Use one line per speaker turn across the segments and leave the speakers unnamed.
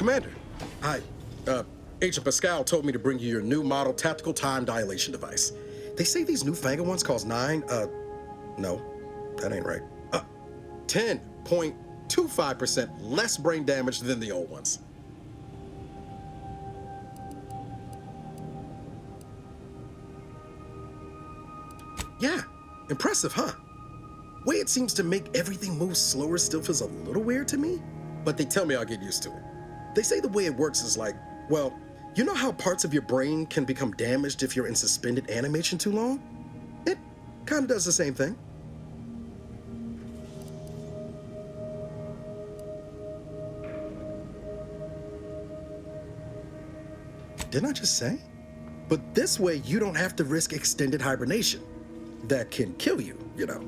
Commander, Agent Pascal told me to bring you your new model tactical time dilation device. They say these newfangled ones cause no, that ain't right. 10.25% less brain damage than the old ones. Yeah, impressive, huh? Way it seems to make everything move slower still feels a little weird to me, but they tell me I'll get used to it. They say the way it works is like, well, you know how parts of your brain can become damaged if you're in suspended animation too long? It kind of does the same thing. Didn't I just say? But this way you don't have to risk extended hibernation. That can kill you, you know.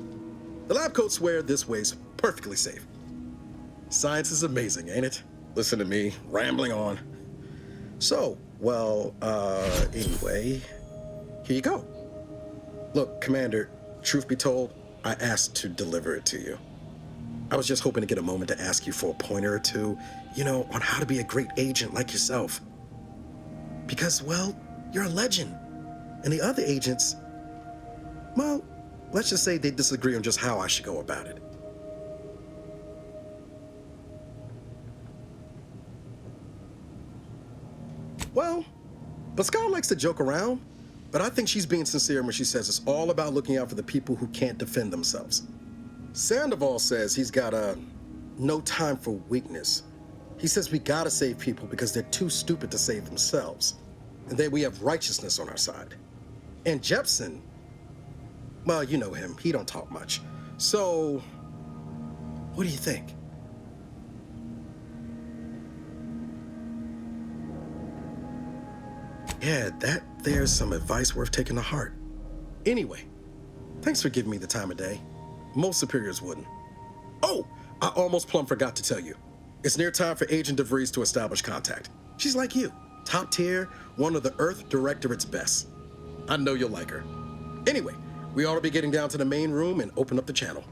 The lab coats swear this way's perfectly safe. Science is amazing, ain't it? Listen to me, rambling on. So, well, anyway, here you go. Look, Commander, truth be told, I asked to deliver it to you. I was just hoping to get a moment to ask you for a pointer or two, you know, on how to be a great agent like yourself. Because, well, you're a legend. And the other agents, well, let's just say they disagree on just how I should go about it. Well, Pascal likes to joke around, but I think she's being sincere when she says it's all about looking out for the people who can't defend themselves. Sandoval says he's got no time for weakness. He says we gotta save people because they're too stupid to save themselves, and that we have righteousness on our side. And Jepson, well, you know him, he don't talk much. So, what do you think? Yeah, there's some advice worth taking to heart. Anyway, thanks for giving me the time of day. Most superiors wouldn't. Oh, I almost plumb forgot to tell you. It's near time for Agent Vries to establish contact. She's like you, top tier, one of the Earth Directorate's best. I know you'll like her. Anyway, we ought to be getting down to the main room and open up the channel.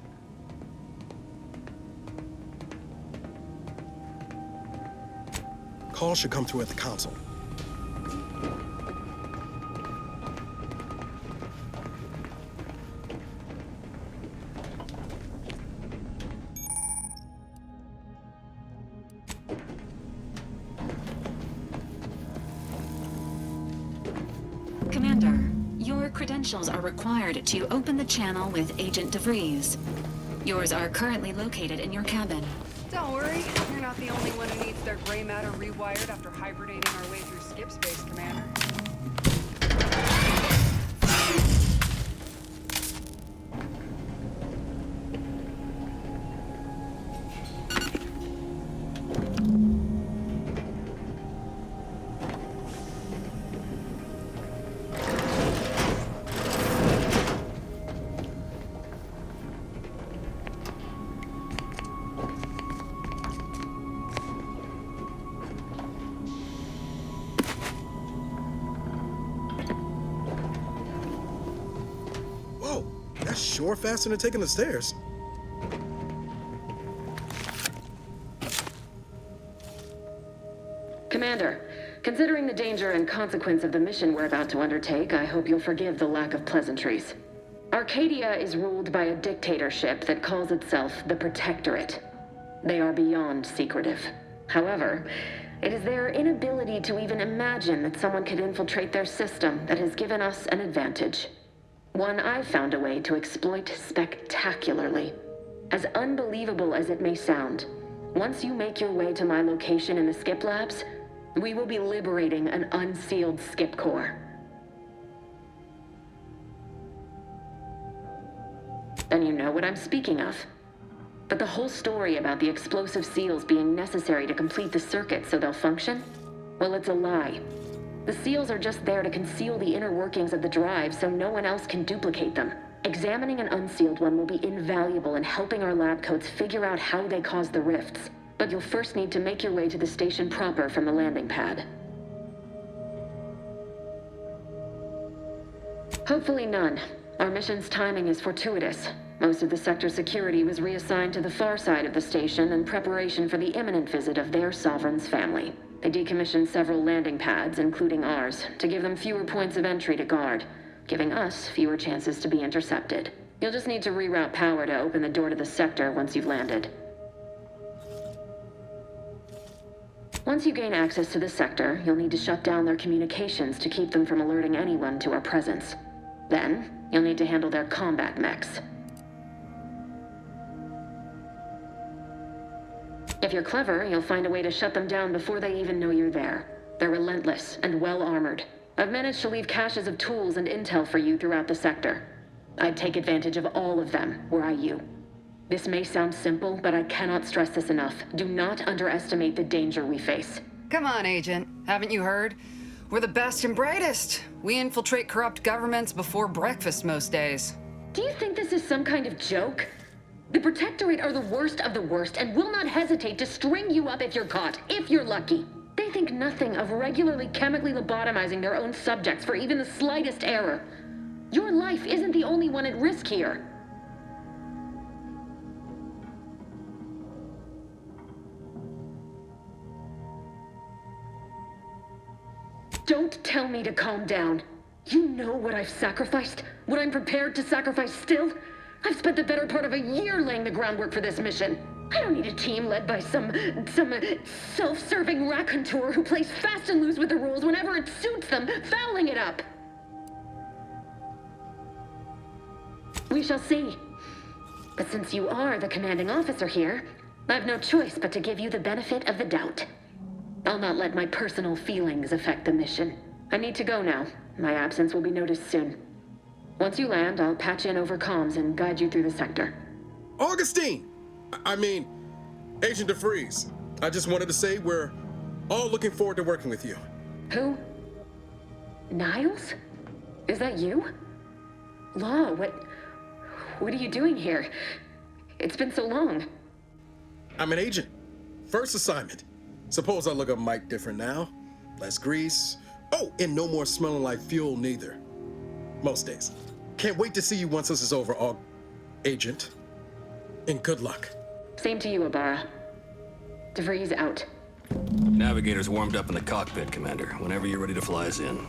Call should come through at the console.
Commander, your credentials are required to open the channel with Agent Vries. Yours are currently located in your cabin.
Don't worry, you're not the only one who needs their gray matter rewired after hibernating our way through skip space, Commander.
That's sure faster than taking the stairs.
Commander, considering the danger and consequence of the mission we're about to undertake, I hope you'll forgive the lack of pleasantries. Arcadia is ruled by a dictatorship that calls itself the Protectorate. They are beyond secretive. However, it is their inability to even imagine that someone could infiltrate their system that has given us an advantage. One I've found a way to exploit spectacularly. As unbelievable as it may sound, once you make your way to my location in the skip labs, we will be liberating an unsealed skip core. Then you know what I'm speaking of. But the whole story about the explosive seals being necessary to complete the circuit so they'll function? Well, it's a lie. The seals are just there to conceal the inner workings of the drive so no one else can duplicate them. Examining an unsealed one will be invaluable in helping our lab coats figure out how they cause the rifts. But you'll first need to make your way to the station proper from the landing pad. Hopefully none. Our mission's timing is fortuitous. Most of the sector's security was reassigned to the far side of the station in preparation for the imminent visit of their sovereign's family. They decommissioned several landing pads, including ours, to give them fewer points of entry to guard, giving us fewer chances to be intercepted. You'll just need to reroute power to open the door to the sector once you've landed. Once you gain access to the sector, you'll need to shut down their communications to keep them from alerting anyone to our presence. Then, you'll need to handle their combat mechs. If you're clever, you'll find a way to shut them down before they even know you're there. They're relentless and well-armored. I've managed to leave caches of tools and intel for you throughout the sector. I'd take advantage of all of them, were I you. This may sound simple, but I cannot stress this enough. Do not underestimate the danger we face.
Come on, Agent. Haven't you heard? We're the best and brightest. We infiltrate corrupt governments before breakfast most days.
Do you think this is some kind of joke? The Protectorate are the worst of the worst and will not hesitate to string you up if you're caught, if you're lucky. They think nothing of regularly chemically lobotomizing their own subjects for even the slightest error. Your life isn't the only one at risk here. Don't tell me to calm down. You know what I've sacrificed? What I'm prepared to sacrifice still? I've spent the better part of a year laying the groundwork for this mission. I don't need a team led by some self-serving raconteur who plays fast and loose with the rules whenever it suits them, fouling it up. We shall see. But since you are the commanding officer here, I've no choice but to give you the benefit of the doubt. I'll not let my personal feelings affect the mission. I need to go now. My absence will be noticed soon. Once you land, I'll patch in over comms and guide you through the sector.
Augustine! Agent Vries. I just wanted to say we're all looking forward to working with you.
Who? Niles? Is that you? Law, what are you doing here? It's been so long.
I'm an agent. First assignment. Suppose I look a mite different now. Less grease. Oh, and no more smelling like fuel neither. Most days. Can't wait to see you once this is over, Agent. And good luck.
Same to you, Ibarra. DeVries out.
Navigator's warmed up in the cockpit, Commander. Whenever you're ready to fly us in.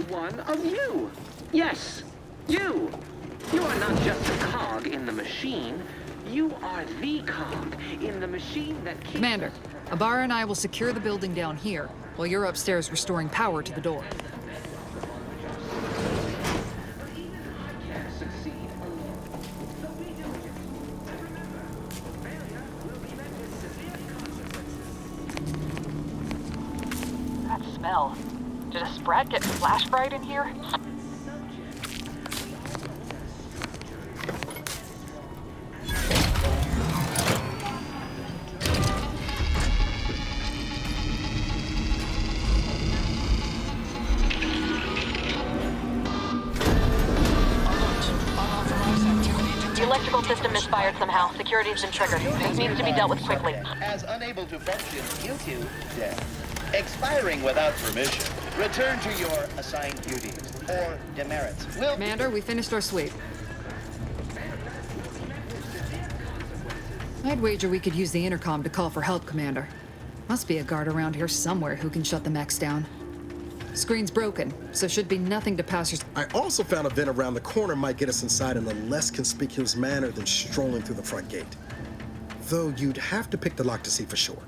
One of you. Yes, you. You are not just a cog in the machine. You are the cog in the machine that keeps...
Commander, Ibarra and I will secure the building down here, while you're upstairs restoring power to the door.
That smell. Did a Sprat get flash fried in here? The electrical system misfired somehow. Security's been triggered. This needs to be dealt with quickly.
As unable to function due to death. Expiring without permission. Return to your assigned duties or demerits.
Commander, we finished our sweep. I'd wager we could use the intercom to call for help, Commander. Must be a guard around here somewhere who can shut the mechs down. Screen's broken, so should be nothing to passers.
I also found a vent around the corner might get us inside in a less conspicuous manner than strolling through the front gate. Though you'd have to pick the lock to see for sure.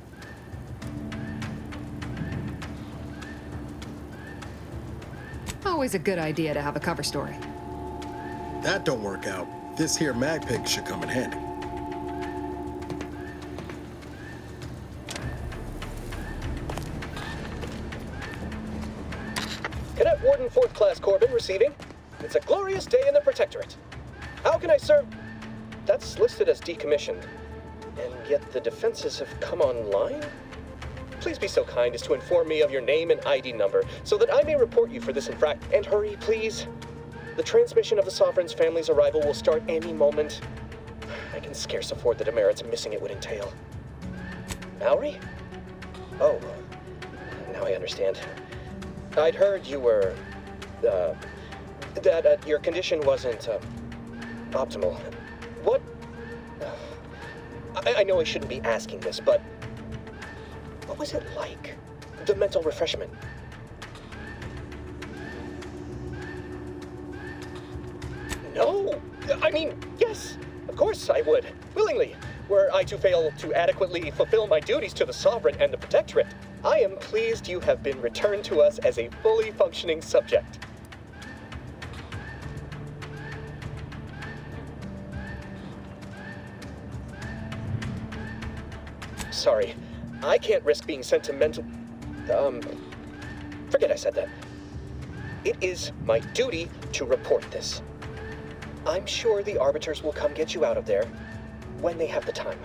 Always a good idea to have a cover story.
That don't work out. This here mag pig should come in handy.
Cadet Warden 4th Class Corbin receiving. It's a glorious day in the Protectorate. How can I serve? That's listed as decommissioned. And yet the defenses have come online? Please be so kind as to inform me of your name and ID number so that I may report you for this infract. And hurry, please. The transmission of the Sovereign's family's arrival will start any moment. I can scarce afford the demerits missing it would entail. Mallory? Oh, now I understand. I'd heard you were, that your condition wasn't, optimal. What? I know I shouldn't be asking this, but what was it like? The mental refreshment? No! I mean, yes! Of course I would. Willingly. Were I to fail to adequately fulfill my duties to the Sovereign and the Protectorate, I am pleased you have been returned to us as a fully functioning subject. Sorry, I can't risk being sentimental. Forget I said that. It is my duty to report this. I'm sure the Arbiters will come get you out of there when they have the time.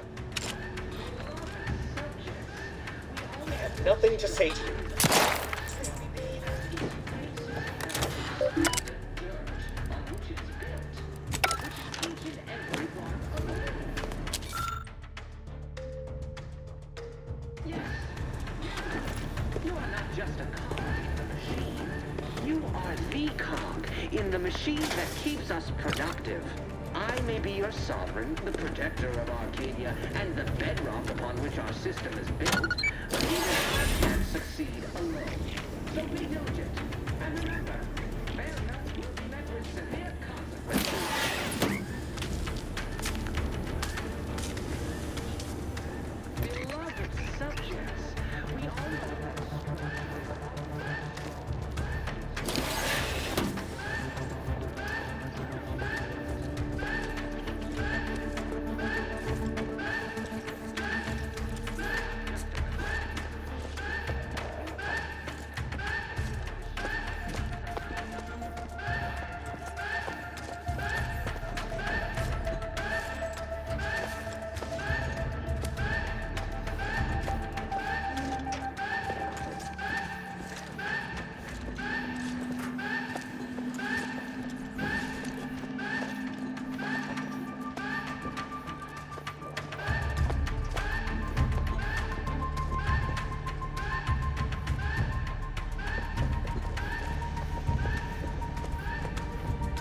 I have nothing to say to you.
You are not just a cog in the machine. You are the cog in the machine that keeps us productive. I may be your sovereign, the protector of Arcadia, and the bedrock upon which our system is built, but even I can't succeed alone. So be diligent, and remember, failure will met with severe consequences. Beloved subjects, we all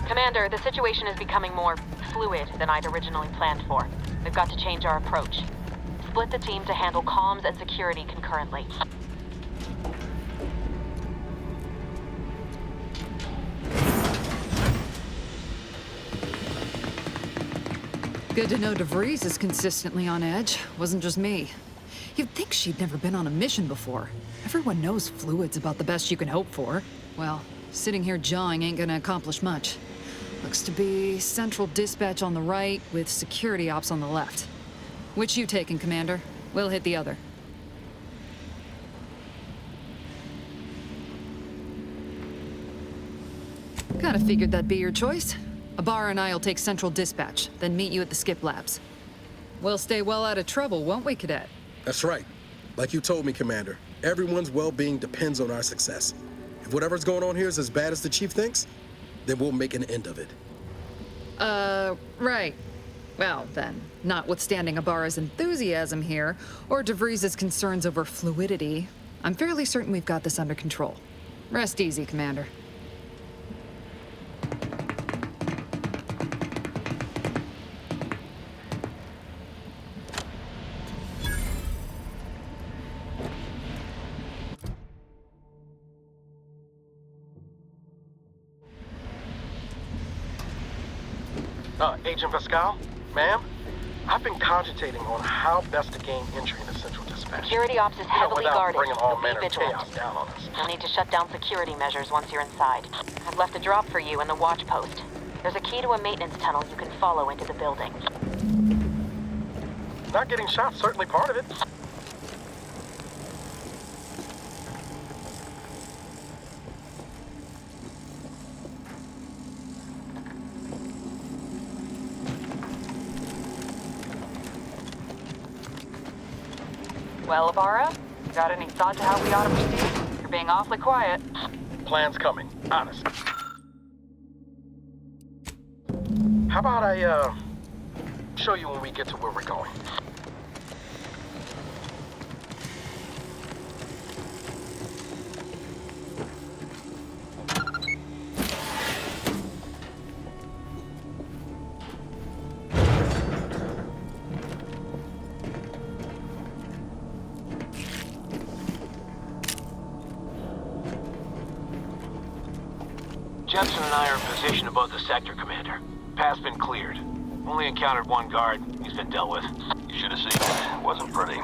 Commander, the situation is becoming more fluid than I'd originally planned for. We've got to change our approach. Split the team to handle comms and security concurrently.
Good to know Vries is consistently on edge. Wasn't just me. You'd think she'd never been on a mission before. Everyone knows fluid's about the best you can hope for. Well, sitting here jawing ain't gonna accomplish much. Looks to be central dispatch on the right with security ops on the left. Which you taking, Commander? We'll hit the other. Kinda figured that'd be your choice. Abar and I'll take central dispatch, then meet you at the skip labs. We'll stay well out of trouble, won't we, Cadet?
That's right. Like you told me, Commander, everyone's well-being depends on our success. If whatever's going on here is as bad as the Chief thinks, then we'll make an end of it.
Right. Well, then, notwithstanding Abar's enthusiasm here, or Vries' concerns over fluidity, I'm fairly certain we've got this under control. Rest easy, Commander.
Agent Pascal? Ma'am? I've been cogitating on how best to gain entry into Central Dispatch.
Security ops is heavily
without
guarded.
bringing all
Be
manner of
vigilant.
chaos down on us.
You'll need to shut down security measures once you're inside. I've left a drop for you in the watch post. There's a key to a maintenance tunnel you can follow into the building.
Not getting shot, certainly part of it.
Well, Ibarra, got any thought to how we ought to proceed? You're being awfully quiet.
Plan's coming, honest. How about I, show you when we get to where we're going?
Jepson and I are in position above the sector, Commander. Path's been cleared. Only encountered one guard. He's been dealt with.
You should have seen it. Wasn't pretty.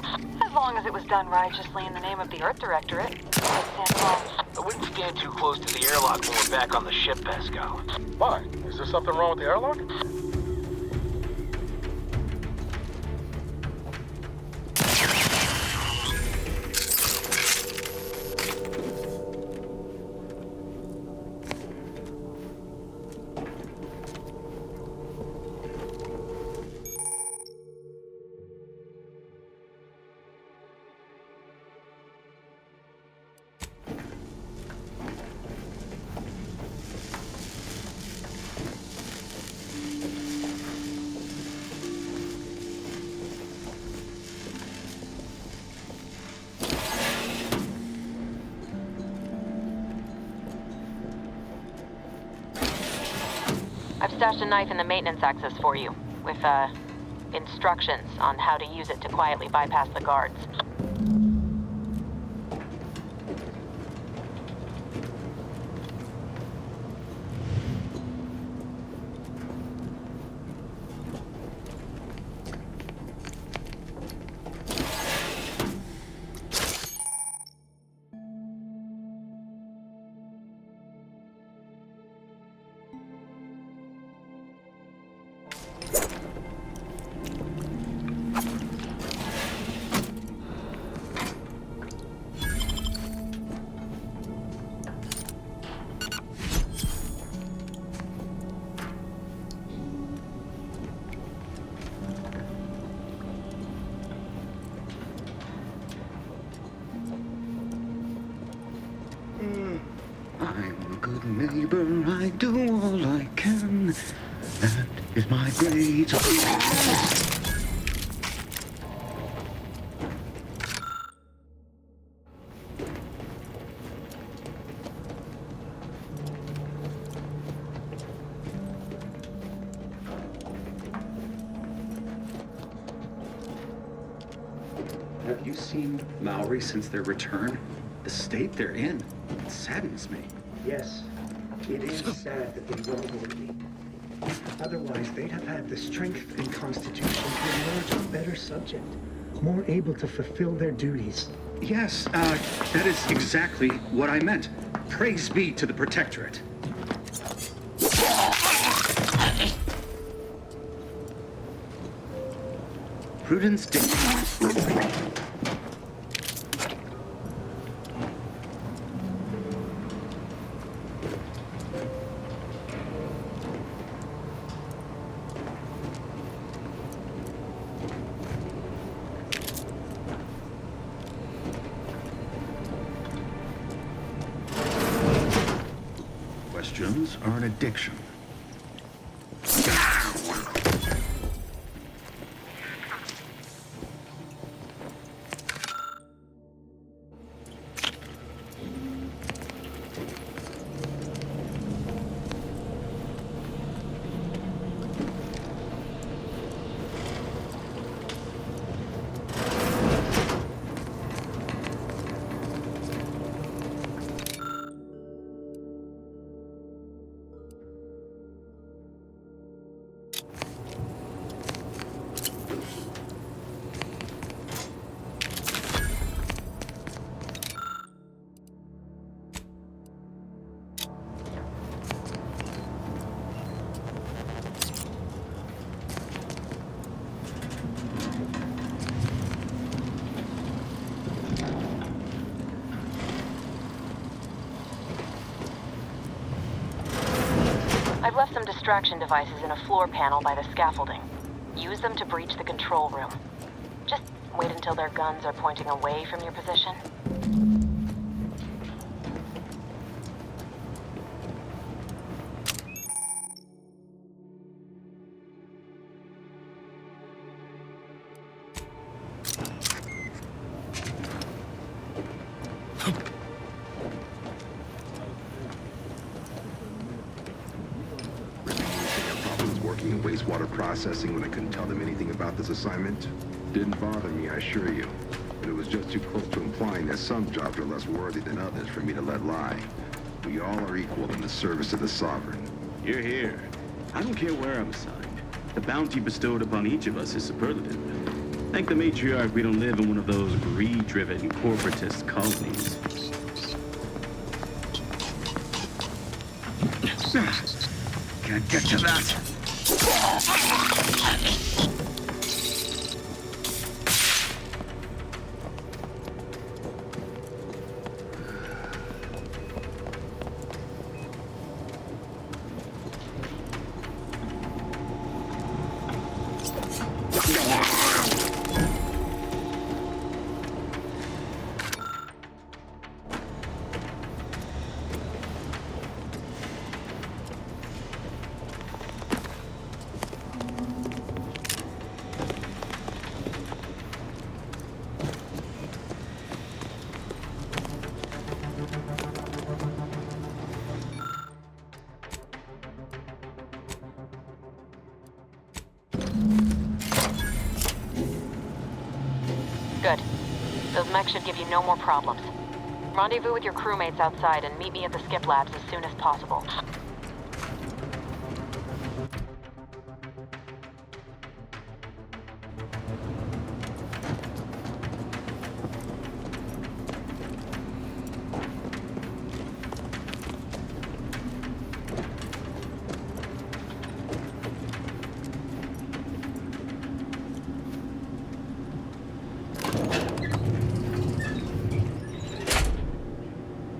As long as it was done righteously in the name of the Earth Directorate.
I wouldn't stand too close to the airlock when we're back on the ship, Pascal.
Why? Is there something wrong with the airlock?
I've stashed a knife in the maintenance access for you, with, instructions on how to use it to quietly bypass the guards.
I'm a good neighbor, I do all I can. That is my great. Have you seen Lowry since their return? The state they're in, it saddens me.
Yes, it is sad that they won't hold me. Otherwise, they'd have had the strength and constitution to emerge a better subject, more able to fulfill their duties.
Yes, that is exactly what I meant. Praise be to the Protectorate. Prudence dictates. Questions are an addiction.
I've left some distraction devices in a floor panel by the scaffolding. Use them to breach the control room. Just wait until their guns are pointing away from your position.
Wastewater processing when I couldn't tell them anything about this assignment. Didn't bother me, I assure you. But it was just too close to implying that some jobs are less worthy than others for me to let lie. We all are equal in the service of the Sovereign.
You're here. I don't care where I'm assigned. The bounty bestowed upon each of us is superlative. Thank the matriarch we don't live in one of those greed-driven corporatist colonies.
Can't get to that.
Good. Those mechs should give you no more problems. Rendezvous with your crewmates outside and meet me at the skip labs as soon as possible.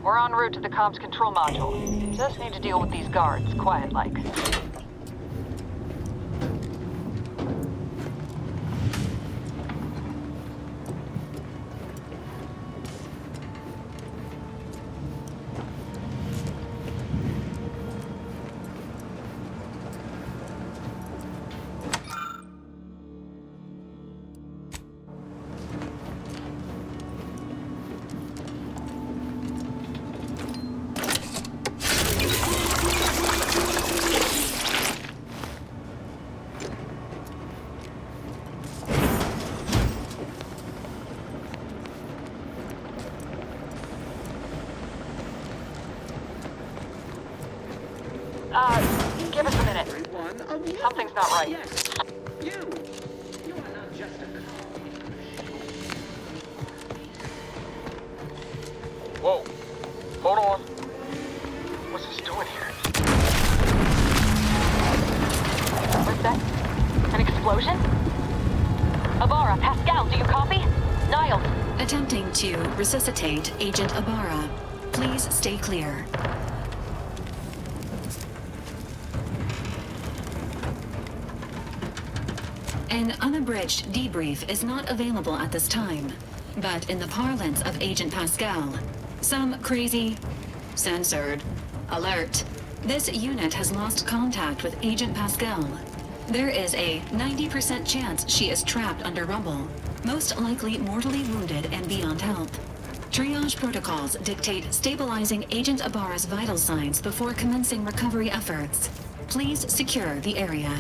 We're en route to the comms control module. Just need to deal with these guards, quiet-like. Give us a minute. Something's not right.
Yes, you. You are not just a cog.
Whoa. Hold on. What's this doing here?
What's that? An explosion? Abara, Pascal, do you copy? Niles.
Attempting to resuscitate Agent Abara. Please stay clear. An unabridged debrief is not available at this time, but in the parlance of Agent Pascal, some crazy, censored, alert. This unit has lost contact with Agent Pascal. There is a 90% chance she is trapped under rubble, most likely mortally wounded and beyond help. Triage protocols dictate stabilizing Agent Abara's vital signs before commencing recovery efforts. Please secure the area.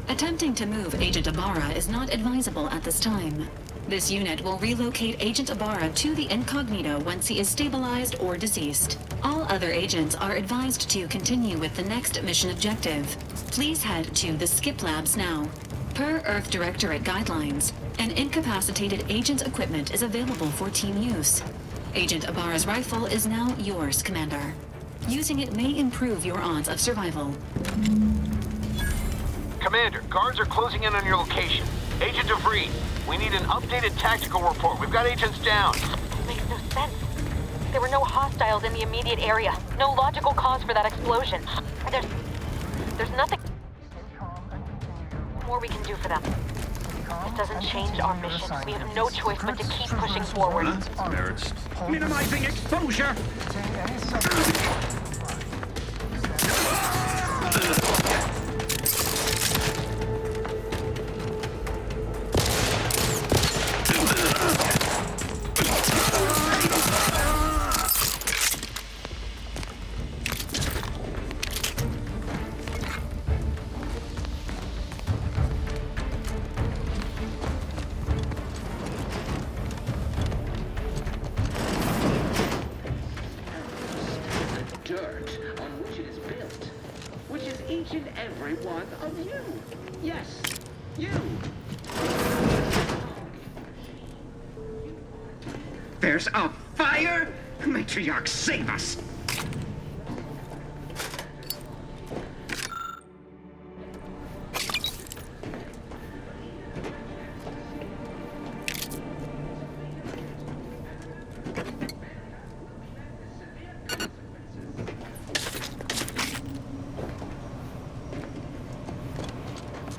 Attempting to move Agent Abara is not advisable at this time. This unit will relocate Agent Abara to the incognito once he is stabilized or deceased. All other agents are advised to continue with the next mission objective. Please head to the skip labs now. Per Earth Directorate guidelines, an incapacitated agent's equipment is available for team use. Agent Abara's rifle is now yours, Commander. Using it may improve your odds of survival.
Commander, guards are closing in on your location. Agent Vries, we need an updated tactical report. We've got agents down.
This makes no sense. There were no hostiles in the immediate area. No logical cause for that explosion. There's nothing more we can do for them. This doesn't change our mission. We have no choice but to keep pushing forward.
Merits.
Minimizing exposure!
Dirt on which it is built, which is each and every one of you. Yes, you.
There's a fire? Matriarch, save us!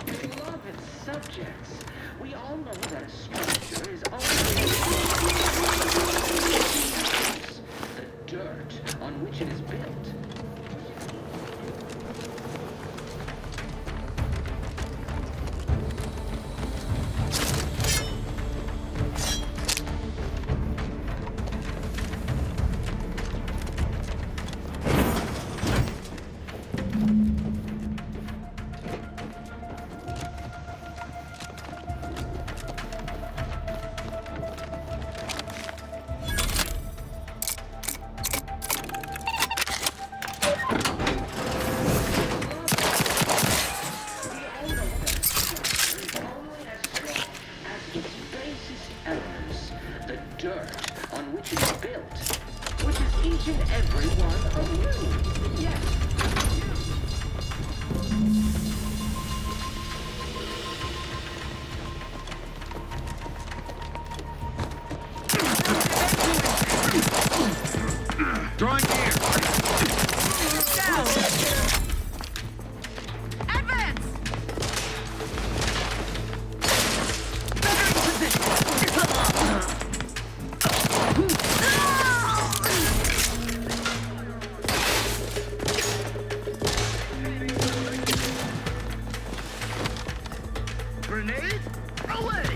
Beloved subjects, we all know that a structure is only the dirt on which it is built. Dirt on which it is built, which is each and every one of you. Yes,
you. Drawing near. Down. Grenade? Away!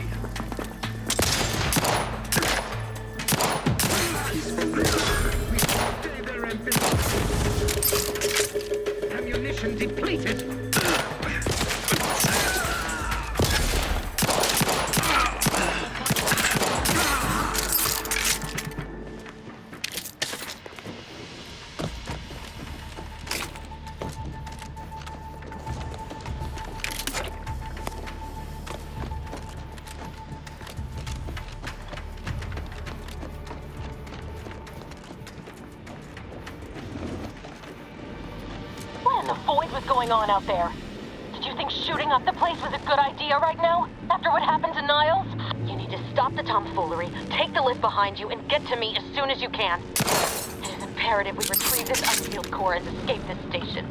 Stay there and finish. Ammunition depleted.
What in the void was going on out there? Did you think shooting up the place was a good idea right now? After what happened to Niles? You need to stop the tomfoolery, take the lift behind you, and get to me as soon as you can. It is imperative we retrieve this unsealed core and escape this station.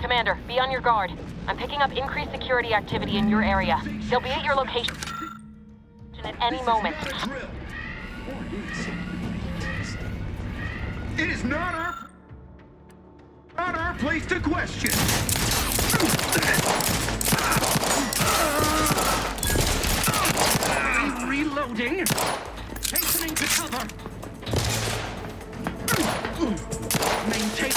Commander, be on your guard. I'm picking up increased security activity in your area. They'll be at your location at any moment.
It is not our our place to question. Reloading. Hastening to cover. Maintain.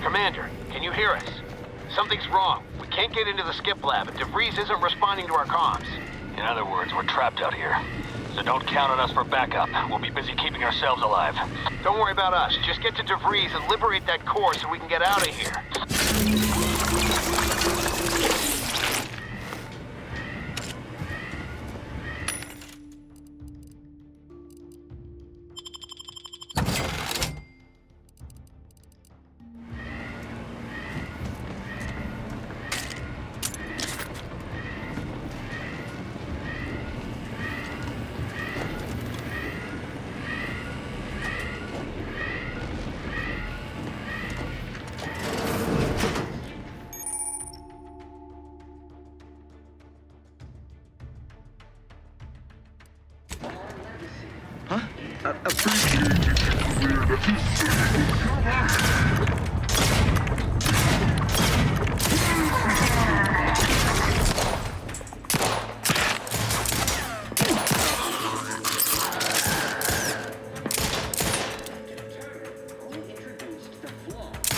Commander, can you hear us? Something's wrong. We can't get into the skip lab, and Vries isn't responding to our comms. In other words, we're trapped out here. So don't count on us for backup. We'll be busy keeping ourselves alive. Don't worry about us. Just get to Vries and liberate that core so we can get out of here.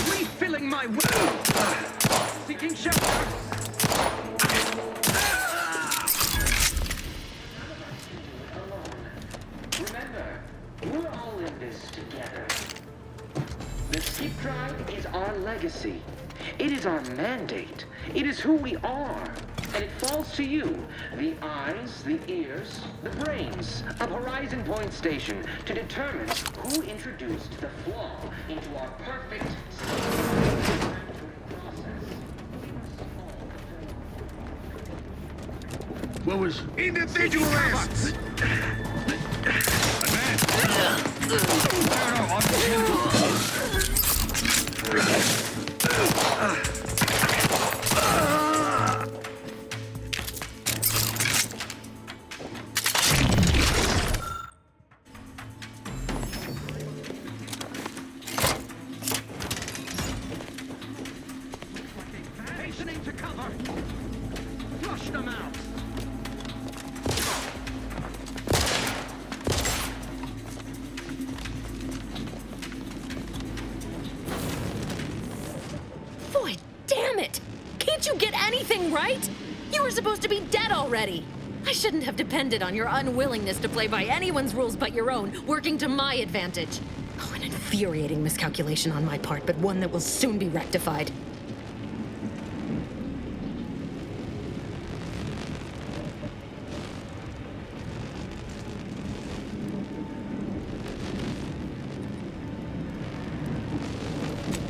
Refilling my well. Seeking shelter.
Remember, we're all in this together. The skip drive is our legacy. It is our mandate. It is who we are. And it falls to you, the eyes, the ears, the brains of Horizon Point Station to determine who introduced the flaw into our perfect
What was individualists? Hastening to cover. Flush them out.
Boy, damn it! Can't you get anything right? You were supposed to be dead already. I shouldn't have depended on your unwillingness to play by anyone's rules but your own, working to my advantage. Oh, an infuriating miscalculation on my part, but one that will soon be rectified.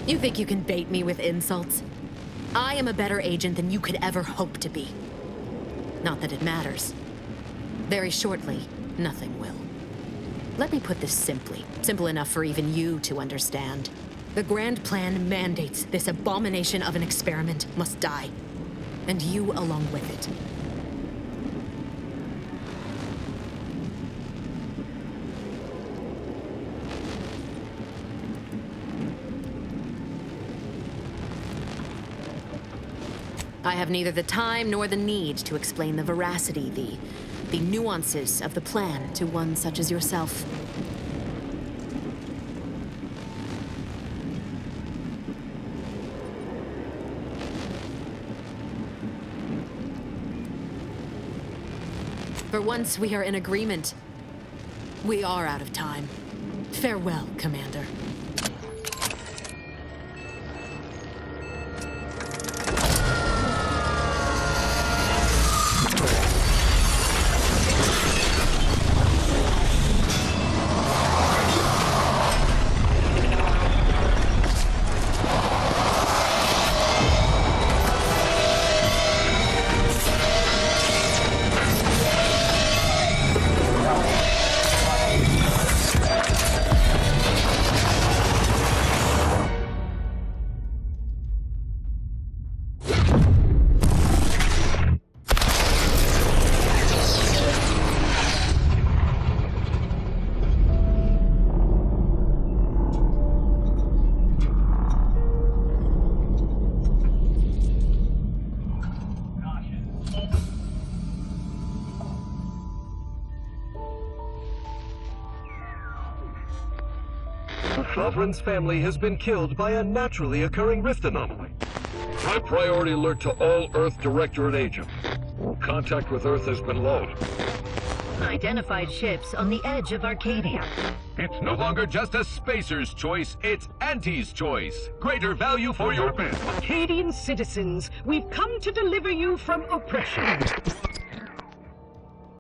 You think you can bait me with insults? I am a better agent than you could ever hope to be. Not that it matters. Very shortly, nothing will. Let me put this simply. Simple enough for even you to understand. The grand plan mandates this abomination of an experiment must die. And you along with it. I have neither the time nor the need to explain the veracity, the nuances of the plan to one such as yourself. For once we are in agreement. We are out of time. Farewell, Commander.
The Sovereign's family has been killed by a naturally occurring rift anomaly. High priority alert to all Earth Directorate agents. Contact with Earth has been low.
Identified ships on the edge of Arcadia.
It's no longer just a spacer's choice, it's Auntie's choice. Greater value for your men.
Arcadian citizens, we've come to deliver you from oppression.